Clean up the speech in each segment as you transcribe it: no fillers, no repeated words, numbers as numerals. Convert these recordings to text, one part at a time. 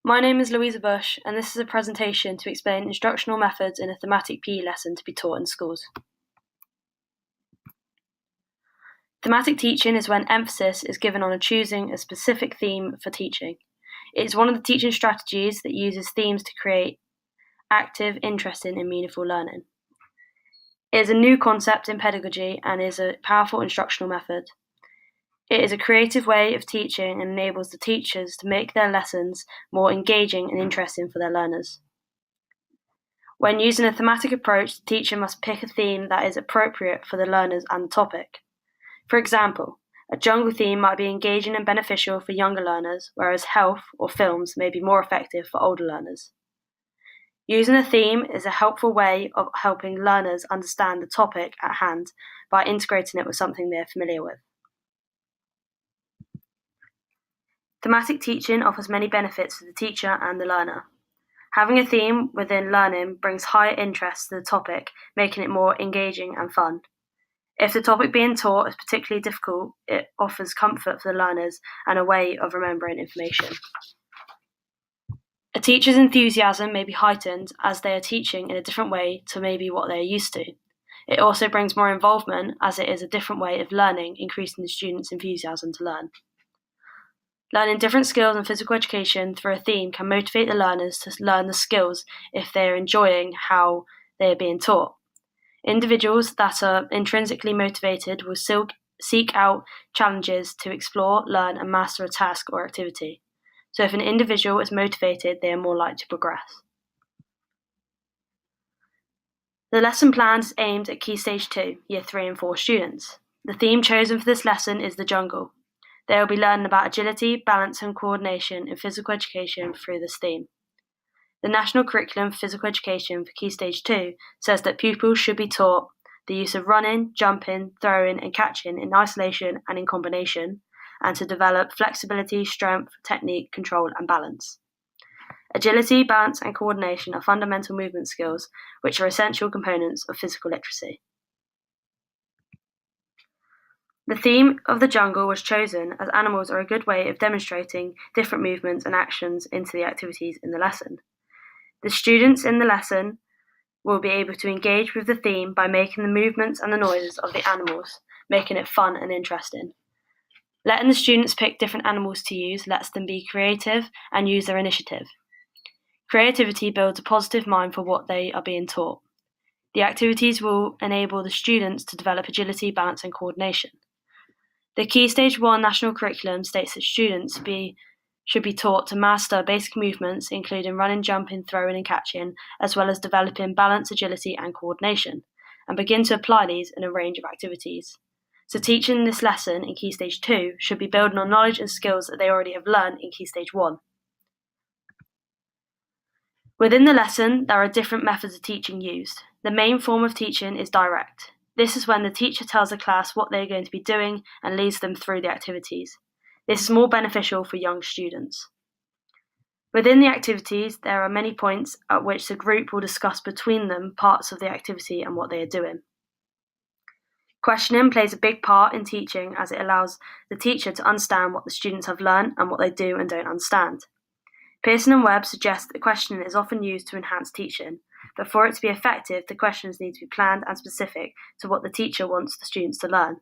My name is Louisa Bush, and this is a presentation to explain instructional methods in a thematic PE lesson to be taught in schools. Thematic teaching is when emphasis is given on choosing a specific theme for teaching. It is one of the teaching strategies that uses themes to create active, interesting, and meaningful learning. It is a new concept in pedagogy and is a powerful instructional method. It is a creative way of teaching and enables the teachers to make their lessons more engaging and interesting for their learners. When using a thematic approach, the teacher must pick a theme that is appropriate for the learners and the topic. For example, a jungle theme might be engaging and beneficial for younger learners, whereas health or films may be more effective for older learners. Using a theme is a helpful way of helping learners understand the topic at hand by integrating it with something they are familiar with. Thematic teaching offers many benefits to the teacher and the learner. Having a theme within learning brings higher interest to the topic, making it more engaging and fun. If the topic being taught is particularly difficult, it offers comfort for the learners and a way of remembering information. A teacher's enthusiasm may be heightened as they are teaching in a different way to maybe what they are used to. It also brings more involvement as it is a different way of learning, increasing the students' enthusiasm to learn. Learning different skills in physical education through a theme can motivate the learners to learn the skills if they are enjoying how they are being taught. Individuals that are intrinsically motivated will still seek out challenges to explore, learn, and master a task or activity. So if an individual is motivated, they are more likely to progress. The lesson plan is aimed at Key Stage 2, Year 3 and 4 students. The theme chosen for this lesson is the jungle. They will be learning about agility, balance, and coordination in physical education through this theme. The National Curriculum for Physical Education for Key Stage 2 says that pupils should be taught the use of running, jumping, throwing, and catching in isolation and in combination, and to develop flexibility, strength, technique, control, and balance. Agility, balance, and coordination are fundamental movement skills, which are essential components of physical literacy. The theme of the jungle was chosen as animals are a good way of demonstrating different movements and actions into the activities in the lesson. The students in the lesson will be able to engage with the theme by making the movements and the noises of the animals, making it fun and interesting. Letting the students pick different animals to use lets them be creative and use their initiative. Creativity builds a positive mind for what they are being taught. The activities will enable the students to develop agility, balance, and coordination. The Key Stage 1 National Curriculum states that students should be taught to master basic movements, including running, jumping, throwing, and catching, as well as developing balance, agility, and coordination, and begin to apply these in a range of activities. So teaching this lesson in Key Stage 2 should be building on knowledge and skills that they already have learned in Key Stage 1. Within the lesson, there are different methods of teaching used. The main form of teaching is direct. This is when the teacher tells the class what they are going to be doing and leads them through the activities. This is more beneficial for young students. Within the activities, there are many points at which the group will discuss between them parts of the activity and what they are doing. Questioning plays a big part in teaching as it allows the teacher to understand what the students have learned and what they do and don't understand. Pearson and Webb suggest that questioning is often used to enhance teaching, but for it to be effective, the questions need to be planned and specific to what the teacher wants the students to learn.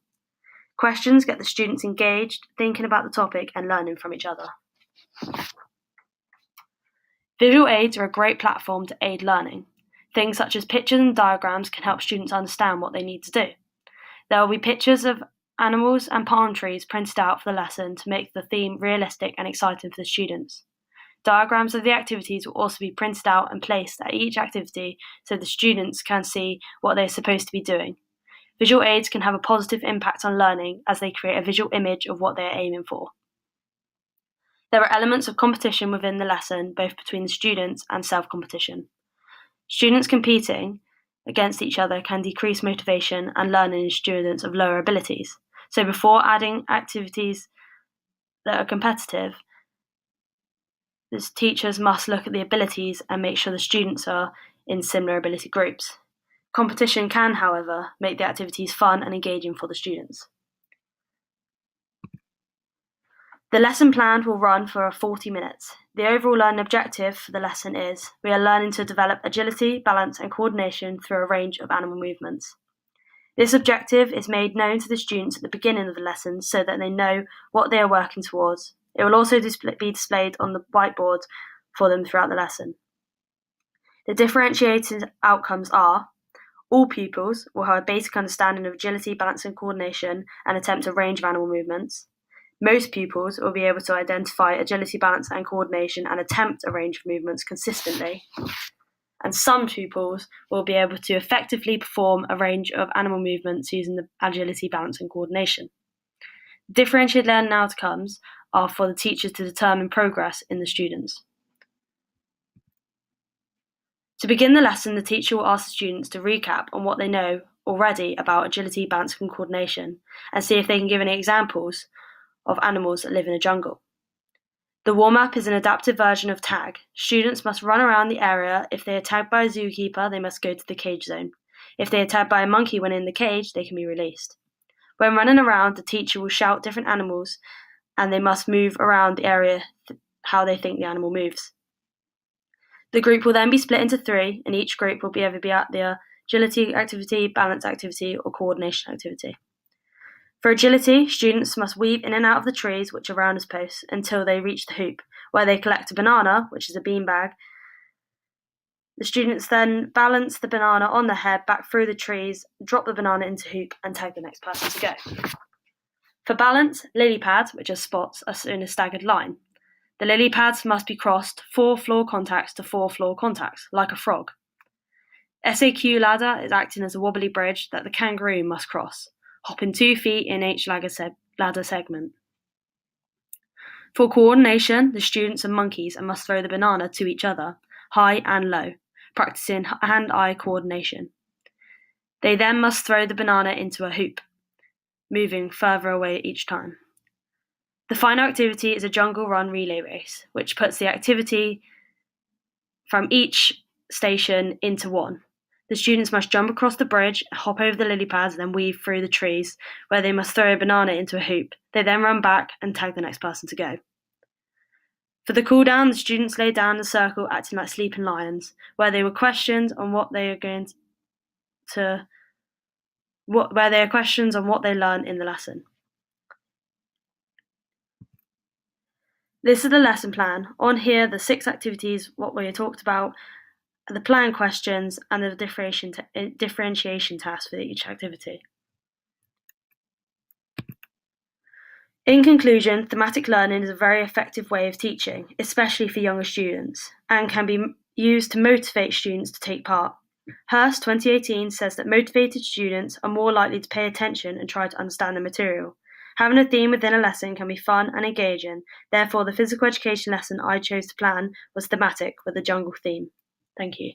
Questions get the students engaged, thinking about the topic and learning from each other. Visual aids are a great platform to aid learning. Things such as pictures and diagrams can help students understand what they need to do. There will be pictures of animals and palm trees printed out for the lesson to make the theme realistic and exciting for the students. Diagrams of the activities will also be printed out and placed at each activity so the students can see what they are supposed to be doing. Visual aids can have a positive impact on learning as they create a visual image of what they are aiming for. There are elements of competition within the lesson, both between the students and self-competition. Students competing against each other can decrease motivation and learning in students of lower abilities. So before adding activities that are competitive, the teachers must look at the abilities and make sure the students are in similar ability groups. Competition can, however, make the activities fun and engaging for the students. The lesson plan will run for 40 minutes. The overall learning objective for the lesson is we are learning to develop agility, balance, and coordination through a range of animal movements. This objective is made known to the students at the beginning of the lesson so that they know what they are working towards. It will also be displayed on the whiteboard for them throughout the lesson. The differentiated outcomes are all pupils will have a basic understanding of agility, balance, and coordination and attempt a range of animal movements. Most pupils will be able to identify agility, balance, and coordination and attempt a range of movements consistently. And some pupils will be able to effectively perform a range of animal movements using the agility, balance, and coordination. Differentiated learning outcomes are for the teachers to determine progress in the students. To begin the lesson, the teacher will ask the students to recap on what they know already about agility, balance, and coordination, and see if they can give any examples of animals that live in a jungle. The warm-up is an adapted version of tag. Students must run around the area. If they are tagged by a zookeeper, they must go to the cage zone. If they are tagged by a monkey when in the cage, they can be released. When running around, the teacher will shout different animals, and they must move around the area how they think the animal moves. The group will then be split into 3, and each group will either be at the agility activity, balance activity, or coordination activity. For agility, students must weave in and out of the trees, which are round as posts, until they reach the hoop, where they collect a banana, which is a beanbag. The students then balance the banana on their head back through the trees, drop the banana into hoop, and tag the next person to go. For balance, lily pads, which are spots, are in a staggered line. The lily pads must be crossed 4 floor contacts to 4 floor contacts, like a frog. SAQ ladder is acting as a wobbly bridge that the kangaroo must cross, hopping 2 feet in each ladder segment. For coordination, the students are monkeys and must throw the banana to each other, high and low, practicing hand-eye coordination. They then must throw the banana into a hoop, moving further away each time. The final activity is a jungle run relay race, which puts the activity from each station into one. The students must jump across the bridge, hop over the lily pads, and then weave through the trees, where they must throw a banana into a hoop. They then run back and tag the next person to go. For the cool down, the students lay down in a circle, acting like sleeping lions, where they were questioned on what they learn in the lesson. This is the lesson plan. On here, the 6 activities, what we talked about, the plan questions, and the differentiation tasks for each activity. In conclusion, thematic learning is a very effective way of teaching, especially for younger students, and can be used to motivate students to take part. Hurst 2018 says that motivated students are more likely to pay attention and try to understand the material. Having a theme within a lesson can be fun and engaging. Therefore, the physical education lesson I chose to plan was thematic with a jungle theme. Thank you.